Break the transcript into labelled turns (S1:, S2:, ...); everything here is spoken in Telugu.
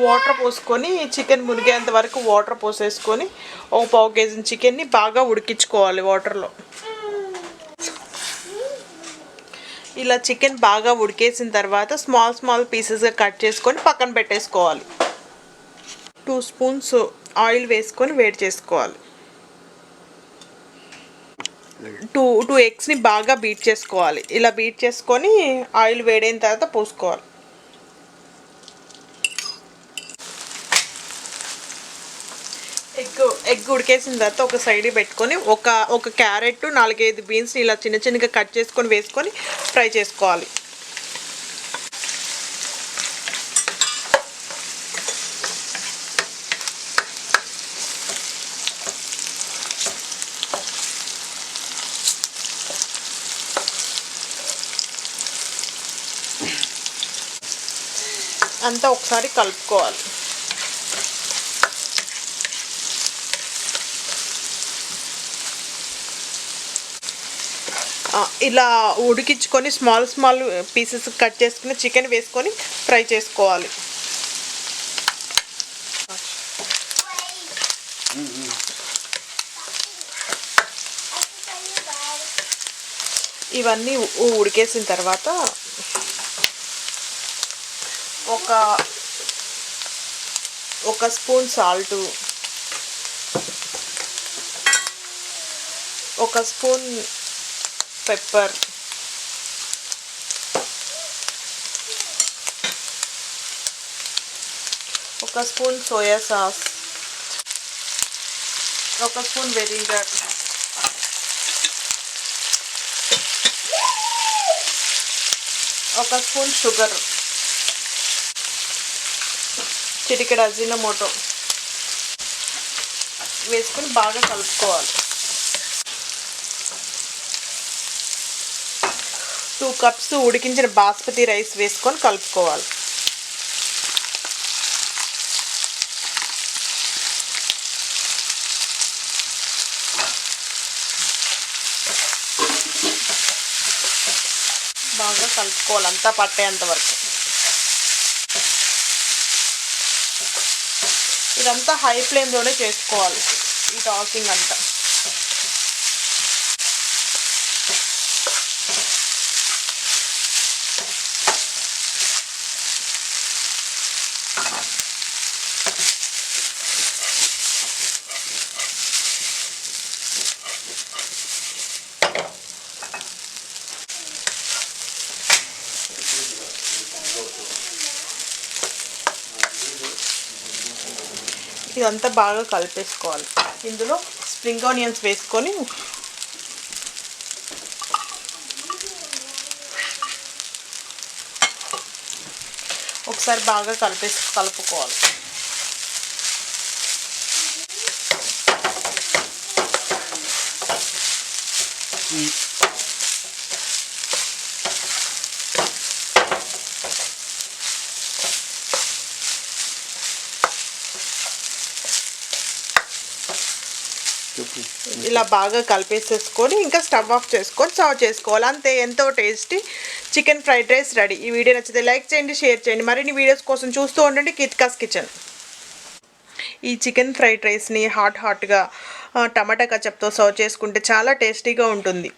S1: వాటర్ పోసుకొని చికెన్ మునిగేంత వరకు వాటర్ పోసేసుకొని ఒక పావు కేజీ చికెన్ని బాగా ఉడికించుకోవాలి వాటర్లో. ఇలా చికెన్ బాగా ఉడికేసిన తర్వాత స్మాల్ పీసెస్గా కట్ చేసుకొని పక్కన పెట్టేసుకోవాలి. 2 స్పూన్స్ ఆయిల్ వేసుకొని వేడి చేసుకోవాలి. 2 ఎగ్స్ని బాగా బీట్ చేసుకోవాలి. ఇలా బీట్ చేసుకొని ఆయిల్ వేడైన తర్వాత పోసుకోవాలి. ఎగ్ ఉడికేసిన తర్వాత ఒక సైడ్ పెట్టుకొని ఒక క్యారెట్ 4-5 బీన్స్ ఇలా చిన్నగా కట్ చేసుకొని వేసుకొని ఫ్రై చేసుకోవాలి. అంతా ఒకసారి కలుపుకోవాలి. ఇలా ఉడికించుకొని స్మాల్ పీసెస్ కట్ చేసుకుని చికెన్ వేసుకొని ఫ్రై చేసుకోవాలి. ఇవన్నీ ఉడికేసిన తర్వాత ఒక స్పూన్ సాల్టు, ఒక స్పూన్ పెప్పర్, ఒక స్పూన్ సోయా సాస్, ఒక స్పూన్ వెనిగర్, ఒక స్పూన్ షుగర్, చిటికెడు అజినోమోటో వేసుకొని బాగా కలుపుకోవాలి. 2 కప్స్ ఉడికించిన బాస్మతి రైస్ వేసుకొని కలుపుకోవాలి. బాగా కలుపుకోవాలి అంతా పట్టేంత వరకు. ఇదంతా హై ఫ్లేమ్లోనే చేసుకోవాలి ఈ టాసింగ్ అంతా. ఇదంతా బాగా కలిపేసుకోవాలి. ఇందులో స్ప్రింగ్ ఆనియన్స్ వేసుకొని ఒకసారి బాగా కలుపుకోవాలి. ఇలా బాగా కలిపేసేసుకొని ఇంకా స్టవ్ ఆఫ్ చేసుకొని సర్వ్ చేసుకోవాలి. అంతే, ఎంతో tasty chicken fried rice ready. ఈ వీడియో నచ్చితే లైక్ చేయండి, షేర్ చేయండి. మరిన్ని వీడియోస్ కోసం చూస్తూ ఉండండి కీర్తికాస్ కిచెన్. ఈ చికెన్ ఫ్రైడ్ రైస్ని హాట్గా టమాటా కచప్తో సర్వ్ చేసుకుంటే చాలా టేస్టీగా ఉంటుంది.